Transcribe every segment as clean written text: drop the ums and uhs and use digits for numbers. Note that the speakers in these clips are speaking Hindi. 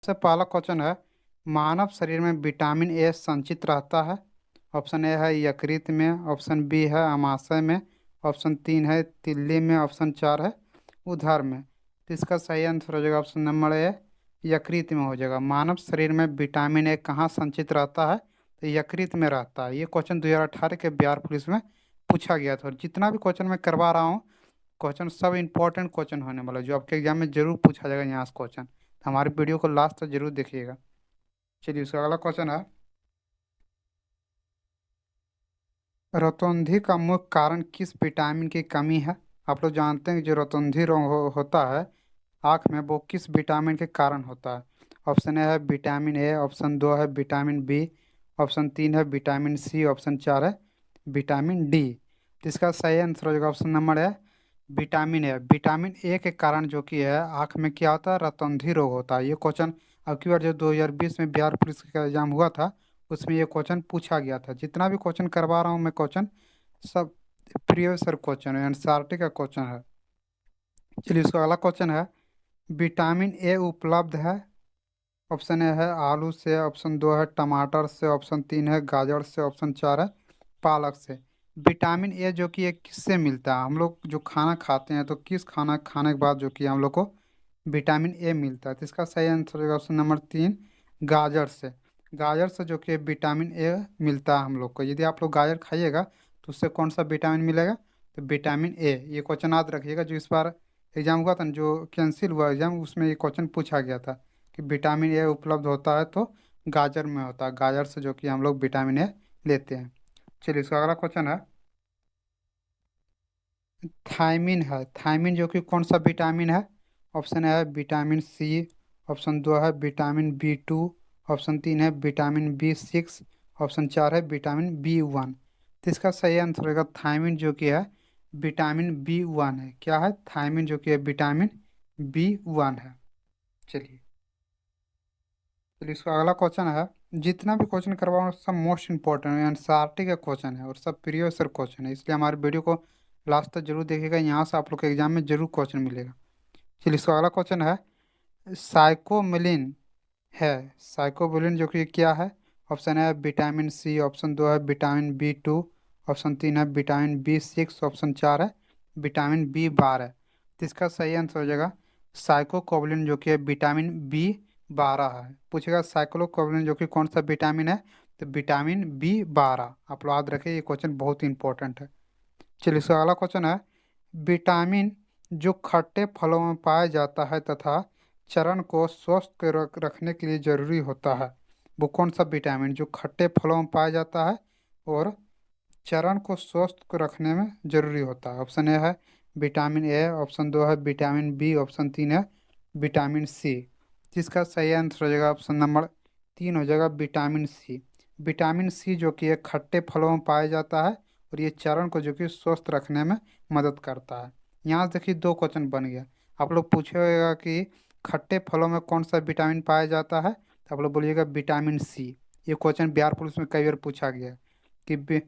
सबसे पहला क्वेश्चन है, मानव शरीर में विटामिन ए संचित रहता है। ऑप्शन ए है यकृत में, ऑप्शन बी है अमाशय में, ऑप्शन तीन है तिल्ली में, ऑप्शन चार है उदर में। तो इसका सही आंसर हो जाएगा ऑप्शन नंबर ए, यकृत में हो जाएगा। मानव शरीर में विटामिन ए कहाँ संचित रहता है? तो यकृत में रहता है। ये क्वेश्चन 2018 के बिहार पुलिस में पूछा गया था। और जितना भी क्वेश्चन मैं करवा रहा हूँ, क्वेश्चन सब इंपॉर्टेंट क्वेश्चन होने वाला है, जो आपके एग्जाम में जरूर पूछा जाएगा यहाँ से क्वेश्चन। तो हमारे वीडियो को लास्ट तक जरूर देखिएगा। चलिए, उसका अगला क्वेश्चन है, रतौंधी का मुख्य कारण किस विटामिन की कमी है? आप लोग जानते हैं कि जो रतौंधी रोग होता है आँख में, वो किस विटामिन के कारण होता है? ऑप्शन ए है विटामिन ए, ऑप्शन दो है विटामिन बी, ऑप्शन तीन है विटामिन सी, ऑप्शन चार है विटामिन डी। तो इसका सही आंसर हो जाएगा ऑप्शन नंबर है विटामिन ए। विटामिन ए के कारण जो कि है आँख में क्या होता है, रतौंधी रोग होता है। ये क्वेश्चन अब की बार जो 2020 में बिहार पुलिस का एग्जाम हुआ था, उसमें ये क्वेश्चन पूछा गया था। जितना भी क्वेश्चन करवा रहा हूँ मैं क्वेश्चन, सब प्रीवियस क्वेश्चन है, एनसीईआरटी का क्वेश्चन है। चलिए, इसका अगला क्वेश्चन है, विटामिन ए उपलब्ध है। ऑप्शन ए है आलू से, ऑप्शन दो है टमाटर से, ऑप्शन तीन है गाजर से, ऑप्शन चार है पालक से। विटामिन ए जो कि ये किससे मिलता है? हम लोग जो खाना खाते हैं, तो किस खाना खाने के बाद जो कि हम लोग को विटामिन ए मिलता है? तो इसका सही आंसर होगा ऑप्शन नंबर तीन, गाजर से। गाजर से जो कि विटामिन ए मिलता है हम लोग को। यदि आप लोग गाजर खाइएगा तो उससे कौन सा विटामिन मिलेगा? तो विटामिन ए। ये क्वेश्चन याद रखिएगा, जो इस बार एग्जाम हुआ था ना, जो कैंसिल हुआ एग्जाम, उसमें ये क्वेश्चन पूछा गया था कि विटामिन ए उपलब्ध होता है तो गाजर में होता है। गाजर से जो कि हम लोग विटामिन ए लेते हैं। चलिए, इसका अगला क्वेश्चन है, थायमिन है। थायमिन जो कि कौन सा विटामिन है? ऑप्शन है विटामिन सी, ऑप्शन दो है विटामिन बी टू, ऑप्शन तीन है विटामिन बी सिक्स, ऑप्शन चार है विटामिन बी वन। तो इसका सही आंसर होगा थायमिन जो कि है विटामिन बी वन है। क्या है? थायमिन जो कि है विटामिन बी वन है। चलिए, चलिए इसका अगला क्वेश्चन है, जितना भी क्वेश्चन करवा हूँ सब मोस्ट इंपॉर्टेंट है, एनसीईआरटी का क्वेश्चन है और सब प्रीवियस क्वेश्चन है, इसलिए हमारे वीडियो को लास्ट तक जरूर देखिएगा। यहाँ से आप लोग के एग्जाम में जरूर क्वेश्चन मिलेगा। चलिए, इसका अगला क्वेश्चन है, साइकोमिलिन है। साइकोबिलिन जो कि क्या है? ऑप्शन है विटामिन सी, ऑप्शन दो है विटामिन बी टू, ऑप्शन तीन है विटामिन बी सिक्स, ऑप्शन चार है विटामिन बी बारह। तो इसका सही आंसर हो जाएगा साइकोकोबिलिन जो कि है विटामिन बी बारह है। पूछेगा साइक्लोकोबिलिन जो कि कौन सा विटामिन है? तो विटामिन बी बारह। आप लोग याद रखिए, ये क्वेश्चन बहुत ही इंपॉर्टेंट है। चलिए, इसका अगला क्वेश्चन है, विटामिन जो खट्टे फलों में पाया जाता है तथा चर्म को स्वस्थ रखने के लिए जरूरी होता है, वो कौन सा विटामिन जो खट्टे फलों में पाया जाता है और चर्म को स्वस्थ रखने में जरूरी होता है? ऑप्शन ए है विटामिन ए, ऑप्शन दो है विटामिन बी, ऑप्शन तीन है विटामिन सी। जिसका सही आंसर हो जाएगा ऑप्शन नंबर तीन हो जाएगा विटामिन सी। विटामिन सी जो कि एक खट्टे फलों में पाया जाता है और ये चर्म को जो कि स्वस्थ रखने में मदद करता है। यहाँ से देखिए दो क्वेश्चन बन गया। आप लोग पूछेगा कि खट्टे फलों में कौन सा विटामिन पाया जाता है, तो आप लोग बोलिएगा विटामिन सी। ये क्वेश्चन बिहार पुलिस में कई बार पूछा गया है कि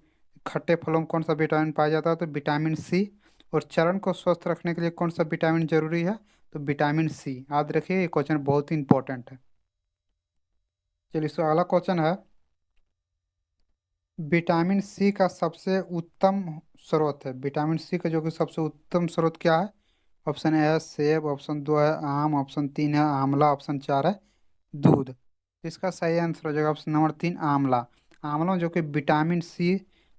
खट्टे फलों में कौन सा विटामिन पाया जाता है, तो विटामिन सी। और चर्म को स्वस्थ रखने के लिए कौन सा विटामिन जरूरी है? तो विटामिन सी। याद रखिए, ये क्वेश्चन बहुत ही इंपॉर्टेंट है। चलिए, इसका अगला क्वेश्चन है, विटामिन सी का सबसे उत्तम स्रोत है। विटामिन सी का जो कि सबसे उत्तम स्रोत क्या है? ऑप्शन ए है सेब, ऑप्शन दो है आम, ऑप्शन तीन है आंवला, ऑप्शन चार है दूध। इसका सही आंसर हो जाएगा ऑप्शन नंबर तीन, आंवला। आंवला जो कि विटामिन सी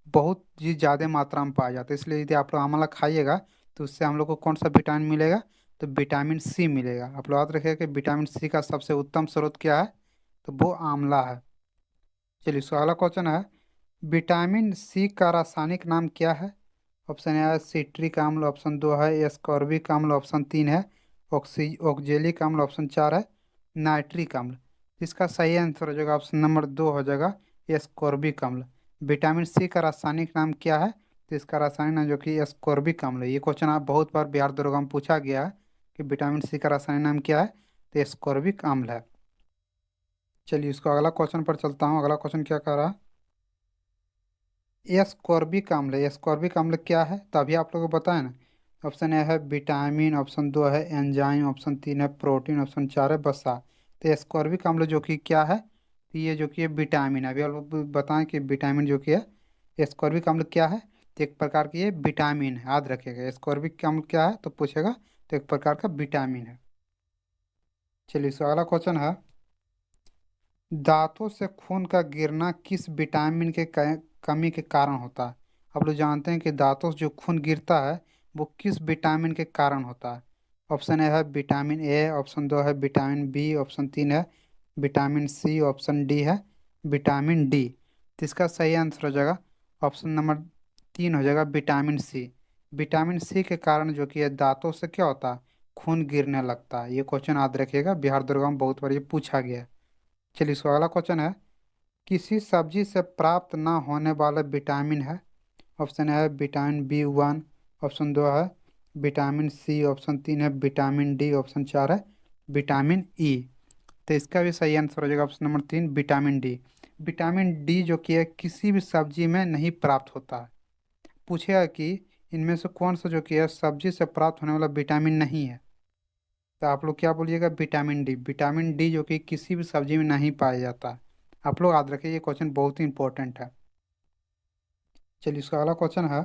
बहुत ही ज़्यादा मात्रा में पाया जाता है, इसलिए यदि आप लोग आंवला खाइएगा तो उससे हम लोग को कौन सा विटामिन मिलेगा? तो विटामिन सी मिलेगा। आप लोग याद रखिएगा कि विटामिन सी का सबसे उत्तम स्रोत क्या है? तो वो आंवला है। चलिए, इसका अगला क्वेश्चन है, विटामिन सी का रासायनिक नाम क्या है? ऑप्शन ए है सिट्रिक अम्ल, ऑप्शन दो है एस्कॉर्बिक अम्ल, ऑप्शन तीन है ऑक्जेलिक अम्ल, ऑप्शन चार है नाइट्रिक अम्ल। इसका सही आंसर हो जाएगा ऑप्शन नंबर दो हो जाएगा एस्कॉर्बिक अम्ल। विटामिन सी का रासायनिक नाम क्या है? तो इसका रासायनिक नाम जो कि एस्कॉर्बिक अम्ल है। ये क्वेश्चन आप बहुत बार बिहार दरोगा में पूछा गया है कि विटामिन सी का रासायनिक नाम क्या है? तो एस्कॉर्बिक अम्ल है। चलिए, इसको अगला क्वेश्चन पर चलता हूँ। अगला क्वेश्चन क्या कह रहा है, एस्कॉर्बिक अम्ल। एस्कॉर्बिक अम्ल क्या है? तभी आप लोगों को बताया ना। ऑप्शन ए है विटामिन, ऑप्शन दो है एंजाइम, ऑप्शन तीन है प्रोटीन, ऑप्शन चार है वसा। तो एस्कॉर्बिक अम्ल जो कि क्या है, तो ये जो कि है विटामिन है। अभी आप लोग बताएं कि विटामिन जो कि है एस्कॉर्बिक अम्ल क्या है, तो एक प्रकार की ये विटामिन है, याद रखिएगा। एस्कॉर्बिक अम्ल क्या है तो पूछेगा, तो एक प्रकार का विटामिन है। चलिए इसका अगला क्वेश्चन है, दांतों से खून का गिरना किस विटामिन के कमी के कारण होता है। आप लोग जानते हैं कि दांतों से जो खून गिरता है वो किस विटामिन के कारण होता है। ऑप्शन ए है विटामिन ए, ऑप्शन दो है विटामिन बी, ऑप्शन तीन है विटामिन सी, ऑप्शन डी है विटामिन डी। तो इसका सही आंसर हो जाएगा ऑप्शन नंबर तीन, हो जाएगा विटामिन सी। विटामिन सी के कारण जो कि है दांतों से क्या होता है, खून गिरने लगता है। ये क्वेश्चन याद रखिएगा, बिहार दुर्गा में बहुत बार ये पूछा गया है। चलिए इसका अगला क्वेश्चन है, किसी सब्जी से प्राप्त ना होने वाला विटामिन है। ऑप्शन है विटामिन बी वन, ऑप्शन दो है विटामिन सी, ऑप्शन तीन है विटामिन डी, ऑप्शन चार है विटामिन ई। तो इसका भी सही आंसर हो जाएगा ऑप्शन नंबर तीन, विटामिन डी। विटामिन डी जो कि है किसी भी सब्जी में नहीं प्राप्त होता है। पूछेगा कि इनमें से कौन सा जो कि है सब्जी से प्राप्त होने वाला विटामिन नहीं है, तो आप लोग क्या बोलिएगा, विटामिन डी। विटामिन डी जो कि किसी भी सब्जी में नहीं पाया जाता है। आप लोग याद रखिए, ये क्वेश्चन बहुत ही इंपॉर्टेंट है। चलिए इसका अगला क्वेश्चन है,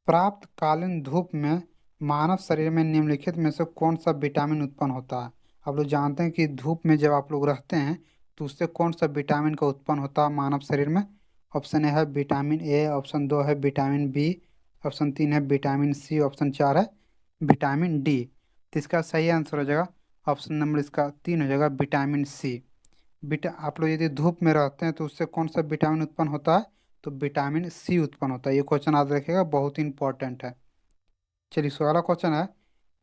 प्राप्त कालीन धूप में मानव शरीर में निम्नलिखित में से कौन सा विटामिन उत्पन्न होता है। आप लोग जानते हैं कि धूप में जब आप लोग रहते हैं तो उससे कौन सा विटामिन का उत्पन्न होता है मानव शरीर में। ऑप्शन ए है विटामिन ए, ऑप्शन दो है विटामिन बी, ऑप्शन तीन है विटामिन सी, ऑप्शन चार है विटामिन डी। तो इसका सही आंसर हो जाएगा ऑप्शन नंबर इसका तीन, हो जाएगा विटामिन सी। आप लोग यदि धूप में रहते हैं तो उससे कौन सा विटामिन उत्पन्न होता है, तो विटामिन सी उत्पन्न होता है। ये क्वेश्चन याद रखिएगा, बहुत ही इंपॉर्टेंट है। चलिए अगला क्वेश्चन है,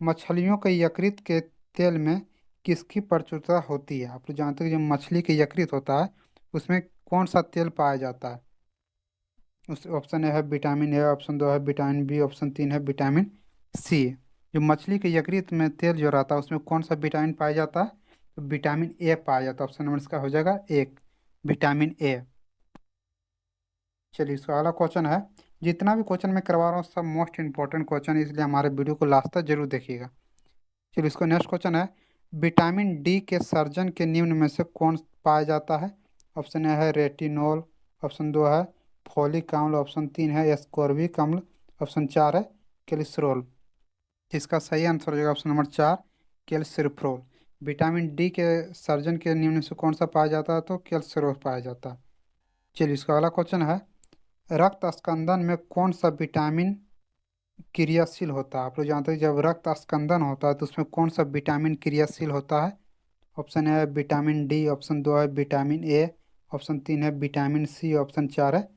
मछलियों के यकृत के तेल में किसकी प्रचुरता होती है। आप लोग जानते हैं कि जो मछली के यकृत होता है उसमें कौन सा तेल पाया जाता है। उस ऑप्शन ए है विटामिन ए, ऑप्शन दो है विटामिन बी, ऑप्शन तीन है विटामिन सी। जो मछली के यकृत में तेल जो रहता है उसमें कौन सा विटामिन पाया जाता है, तो विटामिन ए पाया जाता है। ऑप्शन नंबर इसका हो जाएगा एक, विटामिन ए। चलिए इसका अगला क्वेश्चन है, जितना भी क्वेश्चन मैं करवा रहा हूँ सब मोस्ट इंपॉर्टेंट क्वेश्चन है, इसलिए हमारे वीडियो को लास्ट तक जरूर देखिएगा। चलिए इसको नेक्स्ट क्वेश्चन है, विटामिन डी के सर्जन के निम्न में से कौन पाया जाता है। ऑप्शन ए है रेटिनोल, ऑप्शन दो है फोलिक अम्ल, ऑप्शन तीन है एस्कॉर्बिक अम्ल, ऑप्शन चार है कैल्सिट्रॉल। इसका सही आंसर हो जाएगा ऑप्शन नंबर चार, कैल्सिट्रॉल। विटामिन डी के सर्जन के निम्न में से कौन सा पाया जाता है, तो कैल्सिट्रॉल पाया जाता है। चलिए इसका अगला क्वेश्चन है, रक्त स्कंदन में कौन सा विटामिन क्रियाशील होता है। आप लोग जानते हैं जब रक्त स्कंदन होता है तो उसमें कौन सा विटामिन क्रियाशील होता है। ऑप्शन है विटामिन डी, ऑप्शन दो है विटामिन ए, ऑप्शन तीन है विटामिन सी, ऑप्शन चार है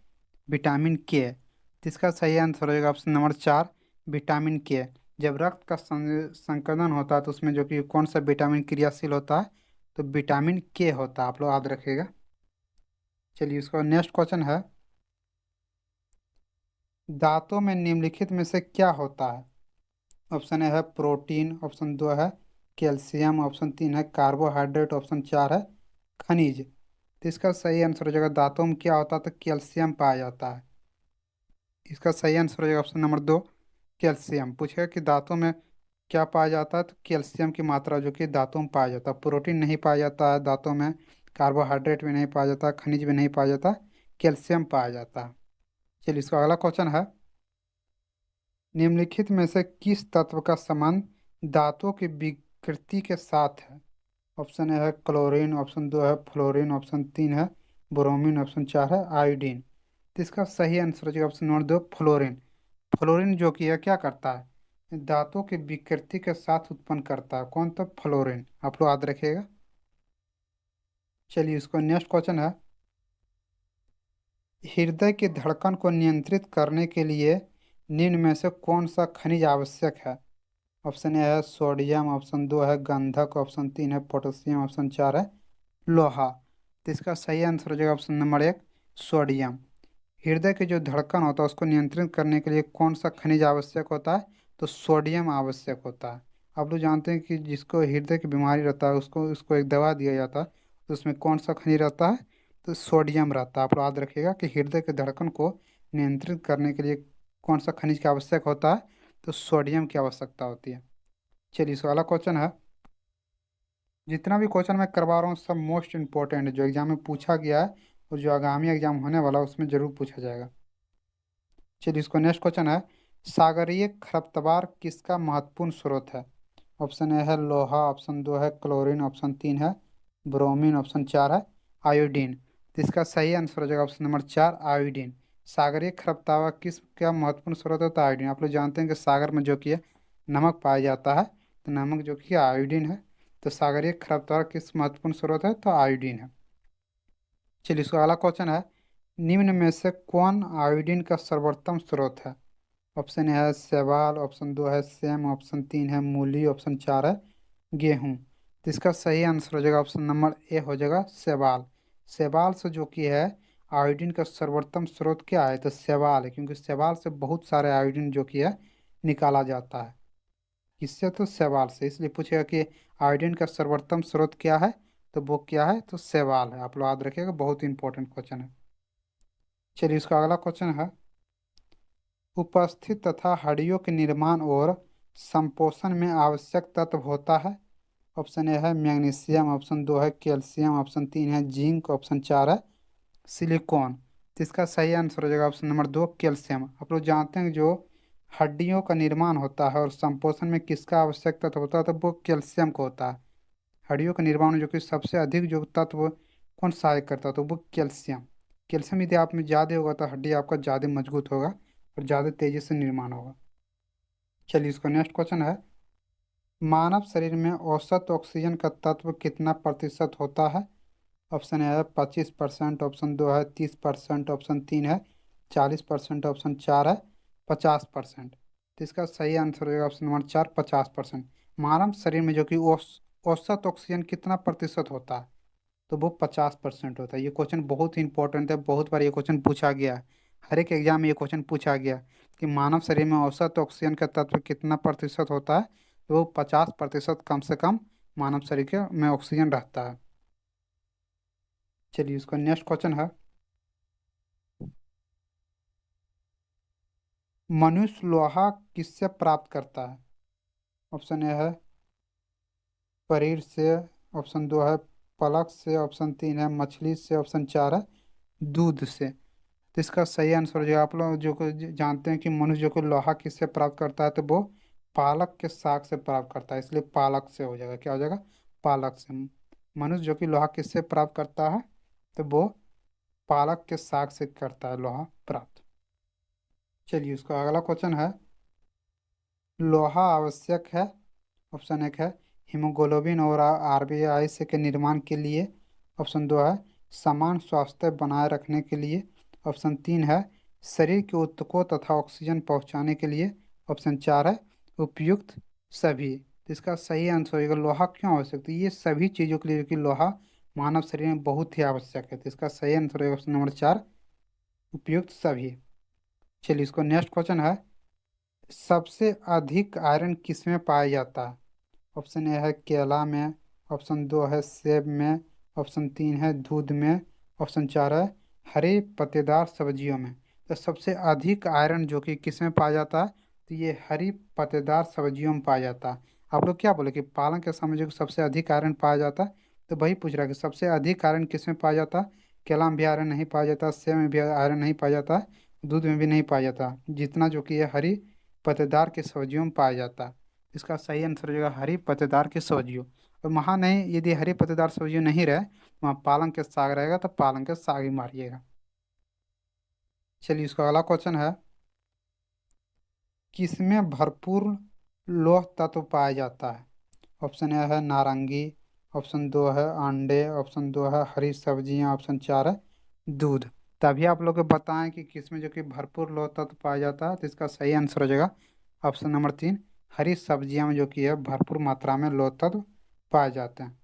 विटामिन के। तो इसका सही आंसर हो जाएगा ऑप्शन नंबर चार, विटामिन के। जब रक्त का संकलन होता है तो उसमें जो कि कौन सा विटामिन क्रियाशील होता है, तो विटामिन के होता है। आप लोग याद रखिएगा। चलिए इसका नेक्स्ट क्वेश्चन है, दांतों में निम्नलिखित में से क्या होता है। ऑप्शन ए है प्रोटीन, ऑप्शन दो है कैल्शियम, ऑप्शन तीन है कार्बोहाइड्रेट, ऑप्शन चार है खनिज। तो इसका सही आंसर हो जाएगा, दांतों में क्या होता है, तो कैल्शियम पाया जाता है। इसका सही आंसर हो जाएगा ऑप्शन नंबर दो, कैल्शियम। पूछेगा कि दांतों में क्या पाया जाता है, तो कैल्शियम की मात्रा जो कि दांतों में पाया जाता है। प्रोटीन नहीं पाया जाता है दांतों में, कार्बोहाइड्रेट भी नहीं पाया जाता, खनिज भी नहीं पाया जाता, कैल्शियम पाया जाता है। चलिए इसका अगला क्वेश्चन है, निम्नलिखित में से किस तत्व का संबंध धातुओं की विकृति के साथ है। ऑप्शन ए है क्लोरीन, ऑप्शन दो है फ्लोरीन, ऑप्शन तीन है ब्रोमीन, ऑप्शन चार है आयोडीन। तो इसका सही आंसर हो जाएगा ऑप्शन नंबर दो, फ्लोरीन। फ्लोरीन जो कि है क्या करता है, धातुओं की विकृति के साथ उत्पन्न करता है। कौन, तो फ्लोरीन। आप लोग याद रखिएगा। चलिए इसको नेक्स्ट क्वेश्चन है, हृदय की धड़कन को नियंत्रित करने के लिए निम्न में से कौन सा खनिज आवश्यक है। ऑप्शन ए है सोडियम, ऑप्शन दो है गंधक, ऑप्शन तीन है पोटेशियम, ऑप्शन चार है लोहा। तो इसका सही आंसर हो जाएगा ऑप्शन नंबर एक, सोडियम। हृदय की जो धड़कन होता है उसको नियंत्रित करने के लिए कौन सा खनिज आवश्यक होता है, तो सोडियम आवश्यक होता है। आप लोग जानते हैं कि जिसको हृदय की बीमारी रहता है उसको उसको एक दवा दिया जाता है, तो उसमें कौन सा खनिज रहता है, तो सोडियम रहता है। आप लोग याद रखिएगा कि हृदय की धड़कन को नियंत्रित करने के लिए कौन सा खनिज का आवश्यक होता है, तो सोडियम की आवश्यकता होती है। चलिए इसका अगला क्वेश्चन है, जितना भी क्वेश्चन मैं करवा रहा हूँ सब मोस्ट इंपॉर्टेंट है, जो एग्जाम में पूछा गया है और जो आगामी एग्जाम होने वाला है उसमें जरूर पूछा जाएगा। चलिए, इसको नेक्स्ट क्वेश्चन है, सागरीय खरपतवार किसका महत्वपूर्ण स्रोत है? ऑप्शन ए है लोहा, ऑप्शन दो है क्लोरीन, ऑप्शन तीन है ब्रोमीन, ऑप्शन चार है आयोडीन। तो इसका सही आंसर हो जाएगा ऑप्शन नंबर चार, आयोडीन। सागरीय खरपतवार किस क्या महत्वपूर्ण स्रोत है? तो आयोडीन। आप लोग जानते हैं कि सागर में जो कि है नमक पाया जाता है, तो नमक जो कि आयोडीन है। तो सागरीय खरपतवार किस महत्वपूर्ण स्रोत है? तो आयोडीन है। चलिए, इसका अगला क्वेश्चन है, निम्न में से कौन आयोडीन का सर्वोत्तम स्रोत है? ऑप्शन ए है शैवाल, ऑप्शन दो है सेम, ऑप्शन तीन है मूली, ऑप्शन चार है गेहूं। तो इसका सही आंसर हो जाएगा ऑप्शन नंबर ए हो जाएगा शैवाल। शैवाल से जो कि है आयोडीन का सर्वोत्तम स्रोत क्या है? तो शैवाल है, क्योंकि शैवाल से बहुत सारे आयोडीन जो कि है निकाला जाता है। किससे? तो शैवाल से। इसलिए पूछेगा कि आयोडीन का सर्वोत्तम स्रोत क्या है, तो वो क्या है? तो शैवाल है। आप लोग याद रखिएगा, बहुत इंपॉर्टेंट क्वेश्चन है। चलिए, इसका अगला क्वेश्चन है, उपस्थित तथा हड्डियों के निर्माण और संपोषण में आवश्यक तत्व होता है। ऑप्शन ए है मैग्नीशियम, ऑप्शन दो है कैल्शियम, ऑप्शन तीन है जिंक, ऑप्शन चार है सिलिकॉन। तो इसका सही आंसर हो जाएगा ऑप्शन नंबर दो, कैल्शियम। आप लोग जानते हैं कि जो हड्डियों का निर्माण होता है और संपोषण में किसका आवश्यक तत्व होता है? तो वो कैल्शियम को होता है। हड्डियों का निर्माण में जो कि सबसे अधिक जो तत्व कौन सहाय करता है? तो वो कैल्शियम। कैल्शियम यदि आप में ज़्यादा होगा तो हड्डी आपका ज़्यादा मजबूत होगा और ज़्यादा तेजी से निर्माण होगा। चलिए, इसका नेक्स्ट क्वेश्चन है, मानव शरीर में औसत ऑक्सीजन का तत्व कितना प्रतिशत होता है? ऑप्शन ए है 25%, ऑप्शन दो है 30%, ऑप्शन तीन है 40%, ऑप्शन चार है 50%। तो इसका सही आंसर होगा ऑप्शन नंबर चार, 50%। मानव शरीर में जो कि औसत ऑक्सीजन कितना प्रतिशत होता है? तो वो 50% होता है। ये क्वेश्चन बहुत ही इंपॉर्टेंट है, बहुत बार ये क्वेश्चन पूछा गया है। हर एक एग्जाम में ये क्वेश्चन पूछा गया है कि मानव शरीर में औसत ऑक्सीजन का तत्व कितना प्रतिशत होता है? तो वो 50% कम से कम मानव शरीर के में ऑक्सीजन रहता है। चलिए, इसका नेक्स्ट क्वेश्चन है, मनुष्य लोहा किससे प्राप्त करता है? ऑप्शन ए है परीर से, ऑप्शन दो है पलक से, ऑप्शन तीन है मछली से, ऑप्शन चार है दूध से। तो इसका सही आंसर हो जाएगा, आप लोग जो को जानते हैं कि मनुष्य जो को लोहा किससे प्राप्त करता है? तो वो पालक के साग से प्राप्त करता है, इसलिए पालक से हो जाएगा। क्या हो जाएगा? पालक से। मनुष्य जो कि लोहा किससे प्राप्त करता है? तो वो पालक के साग से करता है लोहा प्राप्त। चलिए, उसका अगला क्वेश्चन है, लोहा आवश्यक है। ऑप्शन एक है हीमोग्लोबिन और आरबीआई से के निर्माण के लिए, ऑप्शन दो है समान स्वास्थ्य बनाए रखने के लिए, ऑप्शन तीन है शरीर के ऊतकों तथा ऑक्सीजन पहुंचाने के लिए, ऑप्शन चार है उपयुक्त सभी। तो इसका सही आंसर होगा लोहा क्यों आवश्यक? तो ये सभी चीज़ों के लिए जो कि लोहा मानव शरीर में बहुत ही आवश्यक है। तो इसका सही आंसर होगा ऑप्शन नंबर चार, उपयुक्त सभी। चलिए, इसको नेक्स्ट क्वेश्चन है, सबसे अधिक आयरन किस में पाया जाता है? ऑप्शन ए है केला में, ऑप्शन दो है सेब में, ऑप्शन तीन है दूध में, ऑप्शन चार है हरे पत्तेदार सब्जियों में। तो सबसे अधिक आयरन जो कि किस में पाया जाता है? तो ये हरी पत्तेदार सब्जियों में पाया जाता है। आप लोग क्या बोले कि पालक के समय जो कि सबसे अधिक आयरन पाया जाता है, तो वही पूछ रहा है कि सबसे अधिक आयरन किस में पाया जाता है? केला में भी आयरन नहीं पाया जाता, सेब में भी आयरन नहीं पाया जाता, दूध में भी नहीं पाया जाता, जितना जो कि ये हरी पत्तेदार की सब्जियों में पाया जाता है। इसका सही आंसर हो जाएगा हरी पत्तेदार की सब्जियों। और वहाँ नहीं, यदि हरी पत्तेदार सब्जियों नहीं रहे, वहाँ पालक के साग रहेगा, तो पालक के साग ही मारिएगा। चलिए, इसका अगला क्वेश्चन है, किसमें भरपूर लौह तत्व पाया जाता है? ऑप्शन ए है नारंगी, ऑप्शन दो है अंडे, ऑप्शन दो है हरी सब्जियां, ऑप्शन चार है दूध। तभी आप लोग को बताएं कि किसमें जो कि भरपूर लौह तत्व पाया जाता है। तो इसका सही आंसर हो जाएगा ऑप्शन नंबर तीन, हरी सब्जियां में जो कि है भरपूर मात्रा में लौह तत्व पाए जाते हैं।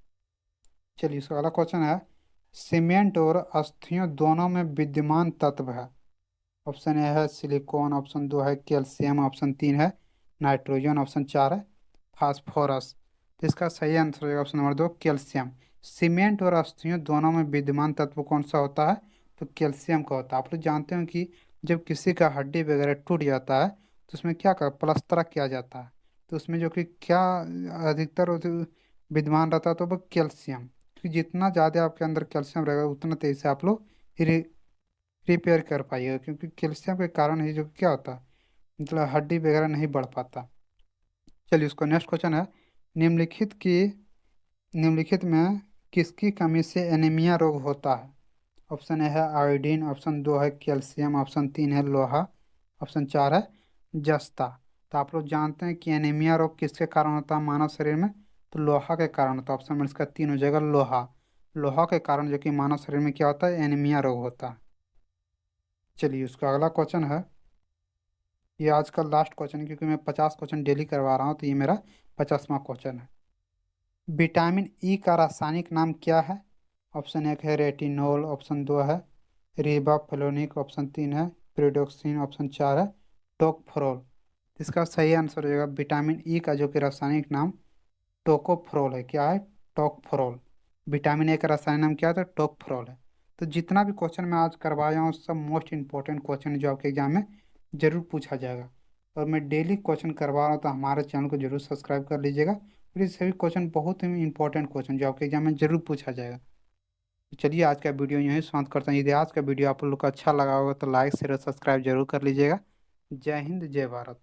चलिए, इसका अगला क्वेश्चन है, सीमेंट और अस्थियों दोनों में विद्यमान तत्व है। ऑप्शन ए है सिलिकॉन, ऑप्शन दो है कैल्शियम, ऑप्शन तीन है नाइट्रोजन, ऑप्शन चार है फास्फोरस। तो इसका सही आंसर होगा ऑप्शन नंबर दो, कैल्शियम। सीमेंट और अस्थियों दोनों में विद्यमान तत्व कौन सा होता है? तो कैल्शियम का होता है। आप लोग जानते हो कि जब किसी का हड्डी वगैरह टूट जाता है तो उसमें क्या कर प्लास्टर किया जाता है, तो उसमें जो कि क्या अधिकतर विद्यमान रहता है तो वो कैल्शियम, क्योंकि जितना ज़्यादा आपके अंदर कैल्शियम रहेगा उतना तेजी से आप लोग रिपेयर कर पाइएगा, क्योंकि कैल्शियम के कारण ही जो क्या होता है, मतलब हड्डी वगैरह नहीं बढ़ पाता। चलिए उसको नेक्स्ट क्वेश्चन है, निम्नलिखित की निम्नलिखित में किसकी कमी से एनीमिया रोग होता है? ऑप्शन ए है आयोडीन, ऑप्शन दो है कैल्शियम, ऑप्शन तीन है लोहा, ऑप्शन चार है जस्ता। तो आप लोग जानते हैं कि एनीमिया रोग किसके कारण होता है मानव शरीर में? तो लोहा के कारण होता है। ऑप्शन में इसका तीन हो जाएगा लोहा। लोहा के कारण जो कि मानव शरीर में क्या होता है, एनीमिया रोग होता है। चलिए उसका अगला क्वेश्चन है, ये आज का लास्ट क्वेश्चन है, क्योंकि मैं 50 क्वेश्चन डेली करवा रहा हूँ, तो ये मेरा 50वां क्वेश्चन है। विटामिन ई का रासायनिक नाम क्या है? ऑप्शन एक है रेटिनोल, ऑप्शन दो है रिबाफ्लोनिक, ऑप्शन तीन है प्रिडोक्सिन, ऑप्शन चार है टोकफोरोल। इसका सही आंसर हो जाएगा विटामिन ई का जो कि रासायनिक नाम टोकोफोरोल है। क्या है? टोकफोरोल। विटामिन ए का रासायनिक नाम क्या था? टोकफोरोल है। तो जितना भी क्वेश्चन मैं आज करवाया हूँ सब मोस्ट इंपॉर्टेंट क्वेश्चन है जो आपके एग्जाम में जरूर पूछा जाएगा। और मैं डेली क्वेश्चन करवा रहा हूँ, तो हमारे चैनल को जरूर सब्सक्राइब कर लीजिएगा, और ये सभी क्वेश्चन बहुत ही इंपॉर्टेंट क्वेश्चन जो आपके एग्जाम में जरूर पूछा जाएगा। तो चलिए आज का वीडियो यहीं समाप्त करता हूँ। यदि आज का वीडियो आप लोग को अच्छा लगा होगा तो लाइक शेयर और सब्सक्राइब जरूर कर लीजिएगा। जय हिंद, जय भारत।